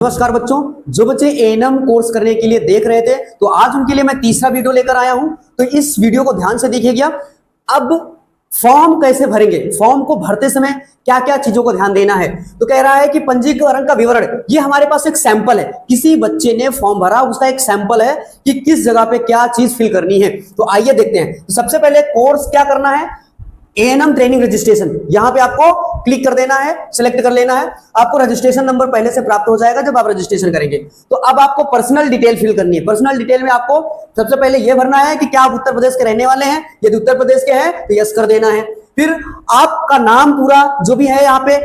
नमस्कार बच्चों, जो बच्चे एएनएम कोर्स करने के लिए देख रहे थे तो आज उनके लिए मैं तीसरा वीडियो लेकर आया हूं। तो इस वीडियो को ध्यान से देखिएगा। अब फॉर्म कैसे भरेंगे, फॉर्म को भरते समय क्या क्या चीजों को ध्यान देना है। तो कह रहा है कि पंजीकरण का विवरण, ये हमारे पास एक सैंपल है। किसी बच्चे ने फॉर्म भरा, उसका एक सैंपल है कि किस जगह पे क्या चीज फिल करनी है। तो आइए देखते हैं। तो सबसे पहले कोर्स क्या करना है, एएनएम ट्रेनिंग रजिस्ट्रेशन, यहां पे आपको क्लिक कर देना है, सिलेक्ट कर लेना है। आपको रजिस्ट्रेशन नंबर पहले से प्राप्त हो जाएगा जब आप रजिस्ट्रेशन करेंगे। तो अब आपको पर्सनल डिटेल फिल करनी है। पर्सनल डिटेल में आपको सबसे पहले यह भरना है कि क्या आप उत्तर प्रदेश के रहने वाले हैं। यदि उत्तर प्रदेश के हैं तो यस कर देना है। फिर आपका नाम पूरा जो भी है, यहाँ पे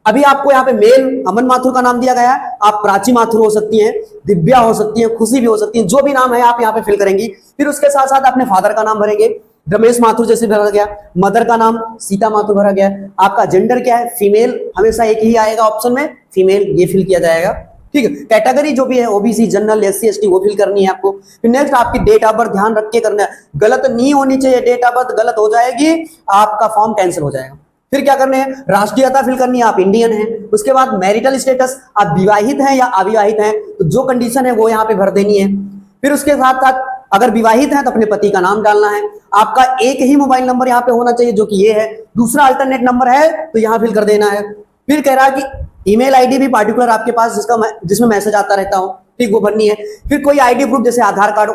अभी आपको यहाँ पे मेल अमन माथुर का नाम दिया गया है, आप प्राची माथुर हो सकती हैं, दिव्या हो सकती है, खुशी भी हो सकती है, जो भी नाम है आप यहाँ पे फिल करेंगी। फिर उसके साथ साथ अपने फादर का नाम भरेंगे, रमेश माथुर जैसे भरा गया, मदर का नाम सीता माथुर भरा गया। आपका जेंडर क्या है, फीमेल, हमेशा एक ही आएगा ऑप्शन में, फीमेल, ये फिल किया जाएगा। ठीक है। कैटेगरी जो भी है, ओबीसी, जनरल, एससी, एसटी, वो फिल करनी है आपको। फिर नेक्स्ट आपकी डेट ऑफ बर्थ ध्यान रख के करना है, गलत नहीं होनी चाहिए। डेट ऑफ बर्थ गलत हो जाएगी, आपका फॉर्म कैंसिल हो जाएगा। फिर क्या करने हैं, राष्ट्रीयता फिल करनी है, आप इंडियन हैं। उसके बाद मैरिटल स्टेटस, आप विवाहित हैं या अविवाहित हैं, तो जो कंडीशन है वो यहाँ पे भर देनी है। फिर उसके साथ साथ अगर विवाहित हैं तो अपने पति का नाम डालना है। आपका एक ही मोबाइल नंबर यहाँ पे होना चाहिए जो कि ये है, दूसरा अल्टरनेट नंबर है तो यहाँ फिल कर देना है। फिर कह रहा है कि ईमेल आईडी भी पार्टिकुलर आपके पास जिसमें मैसेज आता रहता हो, ठीक, वो भरनी है। फिर कोई आईडी प्रूफ जैसे आधार कार्ड,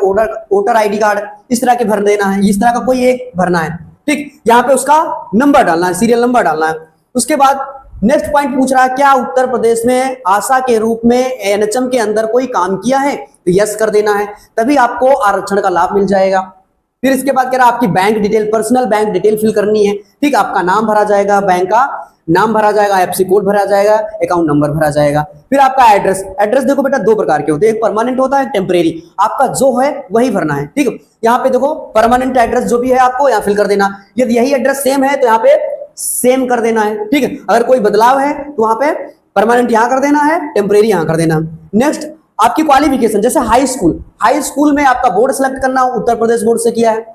वोटर आईडी कार्ड, इस तरह के भर देना है। इस तरह का कोई एक भरना है, ठीक। यहाँ पे उसका नंबर डालना है, सीरियल नंबर डालना है। उसके बाद नेक्स्ट पॉइंट पूछ रहा है, क्या उत्तर प्रदेश में आशा के रूप में एएनएचएम के अंदर कोई काम किया है, तो यस कर देना है, तभी आपको आरक्षण का लाभ मिल जाएगा। फिर इसके बाद कह रहा है आपकी bank detail, personal bank detail fill करनी है, ठीक। आपका नाम भरा जाएगा, बैंक का नाम भरा जाएगा, आईएफएससी कोड भरा जाएगा, अकाउंट नंबर भरा जाएगा। फिर आपका एड्रेस, एड्रेस देखो बेटा दो प्रकार के होते हैं, एक परमानेंट होता है, एक टेम्परेरी। आपका जो है वही भरना है, ठीक है। यहाँ पे देखो परमानेंट एड्रेस जो भी है आपको यहाँ फिल कर देना। यदि यही एड्रेस सेम है तो यहाँ पे सेम कर देना है, ठीक है। अगर कोई बदलाव है तो वहां पे परमानेंट यहां कर देना है, टेम्परेरी यहां कर देना। नेक्स्ट आपकी क्वालिफिकेशन, जैसे हाई स्कूल में आपका बोर्ड सेलेक्ट करना, उत्तर प्रदेश बोर्ड से किया है।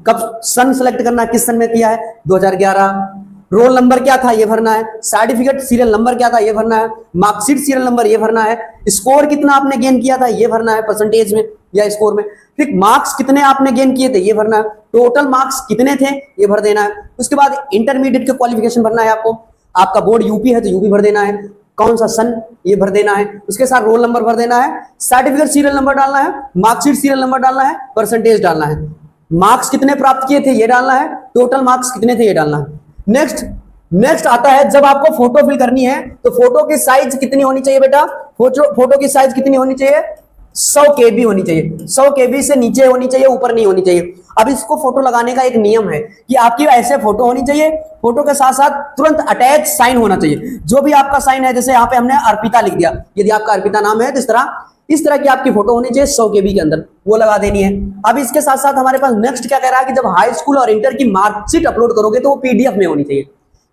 कब सन सेलेक्ट करना, किस सन में किया है, 2011। रोल नंबर क्या था ये भरना है, सर्टिफिकेट सीरियल नंबर क्या था ये भरना है, मार्कशीट सीरियल नंबर ये भरना है, स्कोर कितना आपने गेन किया था ये भरना है, परसेंटेज में या स्कोर में। फिर मार्क्स कितने आपने गेन किए थे ये भरना है, टोटल मार्क्स कितने थे ये भर देना है। उसके बाद इंटरमीडिएट के क्वालिफिकेशन भरना है आपको, आपका बोर्ड यूपी है तो यूपी भर देना है, कौन सा सन ये भर देना है। उसके साथ रोल नंबर भर देना है, सर्टिफिकेट सीरियल नंबर डालना है, मार्कशीट सीरियल नंबर डालना है, परसेंटेज डालना है, मार्क्स कितने प्राप्त किए थे ये डालना है, टोटल मार्क्स कितने थे ये डालना है। नेक्स्ट आता है, जब आपको फोटो फिल करनी है तो फोटो की साइज कितनी होनी चाहिए बेटा, फोटो की साइज कितनी होनी चाहिए, 100 KB होनी चाहिए। 100 KB से नीचे होनी चाहिए, ऊपर नहीं होनी चाहिए। अब इसको फोटो लगाने का एक नियम है कि आपकी ऐसे फोटो होनी चाहिए, फोटो के साथ साथ तुरंत अटैच साइन होना चाहिए। जो भी आपका साइन है, जैसे यहाँ पे हमने अर्पिता लिख दिया, यदि आपका अर्पिता नाम है तो इस तरह की आपकी फोटो होनी चाहिए 100 KB के अंदर, वो लगा देनी है। अब इसके साथ साथ हमारे पास नेक्स्ट क्या कह रहा है कि जब हाई स्कूल और इंटर की मार्कशीट अपलोड करोगे तो वो PDF में होनी चाहिए।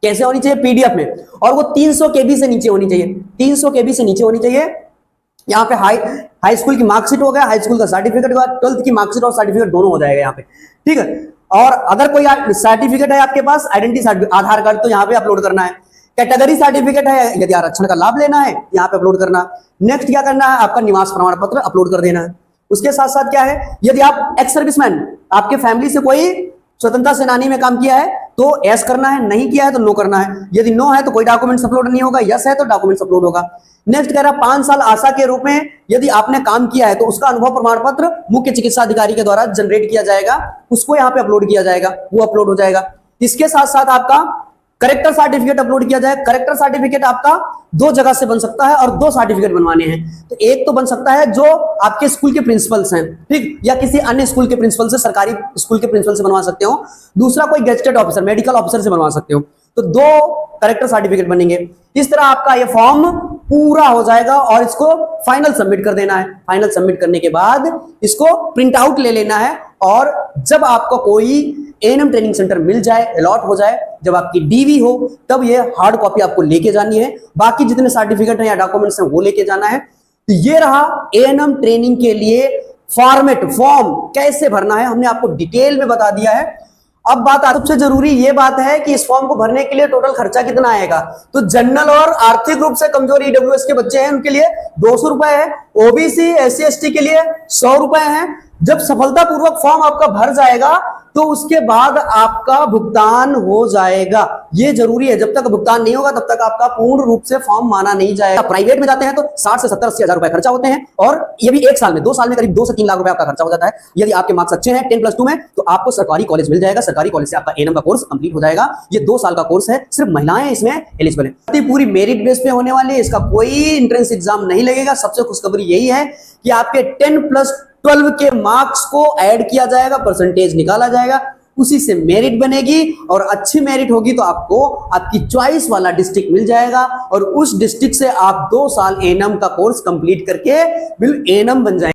कैसे होनी चाहिए, PDF में, और वो 300 KB से नीचे होनी चाहिए, 300 KB से नीचे होनी चाहिए। यहाँ पे हाई स्कूल की मार्कशीट हो गया, हाई स्कूल का सर्टिफिकेट हुआ, 12th की मार्कशीट और सर्टिफिकेट दोनों हो जाएगा यहाँ पे, ठीक है। और अगर कोई सर्टिफिकेट है आपके पास, आइडेंटिटी सर्टिफिकेट, आधार कार्ड, तो यहाँ पे अपलोड करना है। कैटेगरी सर्टिफिकेट है, यदि आरक्षण का लाभ लेना है यहाँ पे अपलोड करना। नेक्स्ट क्या करना है, आपका निवास प्रमाण पत्र अपलोड कर देना है। उसके साथ साथ क्या है, यदि आप एक्स सर्विसमैन, आपके फैमिली से कोई स्वतंत्रता सेनानी में काम किया है तो एस करना है, नहीं किया है तो नो करना है। यदि नो है तो कोई डॉक्यूमेंट्स अपलोड नहीं होगा, यस है तो डॉक्यूमेंट्स अपलोड होगा। नेक्स्ट कह रहा है 5 साल आशा के रूप में यदि आपने काम किया है तो उसका अनुभव प्रमाण पत्र मुख्य चिकित्सा अधिकारी के द्वारा जनरेट किया जाएगा, उसको यहाँ पे अपलोड किया जाएगा, वो अपलोड हो जाएगा। इसके साथ साथ आपका करेक्टर सर्टिफिकेट अपलोड किया जाए। करेक्टर सर्टिफिकेट आपका 2 जगह से बन सकता है और 2 सर्टिफिकेट बनवाने हैं। तो एक तो बन सकता है जो आपके स्कूल के प्रिंसिपल्स हैं, ठीक, या किसी अन्य स्कूल के प्रिंसिपल से, सरकारी स्कूल के प्रिंसिपल से बनवा सकते हो। दूसरा कोई गेजेटेड ऑफिसर, मेडिकल ऑफिसर से बनवा सकते हो। तो 2 करेक्टर सर्टिफिकेट बनेंगे। इस तरह आपका ये फॉर्म पूरा हो जाएगा और इसको फाइनल सबमिट कर देना है। फाइनल सबमिट करने के बाद इसको प्रिंट आउट ले लेना है, और जब आपको कोई एएनएम ट्रेनिंग सेंटर मिल जाए, अलॉट हो जाए, जब आपकी डीवी हो, तब ये हार्ड कॉपी आपको लेके जानी है। बाकी जितने सर्टिफिकेट हैं या डॉक्यूमेंट्स हैं वो लेके जाना है। तो ये रहा एएनएम ट्रेनिंग के लिए फॉर्मेट, फॉर्म कैसे भरना है, हमने आपको डिटेल में बता दिया है। अब बात सबसे जरूरी ये बात है कि इस फॉर्म को भरने के लिए टोटल खर्चा कितना आएगा। तो जनरल और आर्थिक रूप से कमजोर ईडब्ल्यूएस के बच्चे हैं उनके लिए 200 रुपए है, ओबीसी एससी एसटी के लिए 100 रुपए है। जब सफलतापूर्वक फॉर्म आपका भर जाएगा तो उसके बाद आपका भुगतान हो जाएगा। ये जरूरी है, जब तक भुगतान नहीं होगा तब तक आपका पूर्ण रूप से फॉर्म माना नहीं जाएगा। प्राइवेट में जाते हैं तो 60 से 70 80 हजार रुपए खर्चा होते हैं, और ये भी 1 साल में 2 साल में करीब 2 से 3 लाख रुपए आपका खर्चा हो जाता है। यदि आपके मार्क्स अच्छे हैं 10+2 में तो आपको सरकारी कॉलेज मिल जाएगा, सरकारी कॉलेज से आपका एएनएम का कोर्स कंप्लीट हो जाएगा। ये 2 साल का कोर्स है, सिर्फ महिलाएं इसमें एलिजिबल है। पूरी मेरिट बेस पे होने वाली है, इसका कोई एंट्रेंस एग्जाम नहीं लगेगा। सबसे खुशखबरी यही है कि आपके 10+12 के मार्क्स को ऐड किया जाएगा, परसेंटेज निकाला जाएगा, उसी से मेरिट बनेगी, और अच्छी मेरिट होगी तो आपको आपकी चॉइस वाला डिस्ट्रिक्ट मिल जाएगा, और उस डिस्ट्रिक्ट से आप 2 साल एएनएम का कोर्स कंप्लीट करके बिल्कुल एएनएम बन जाएंगे।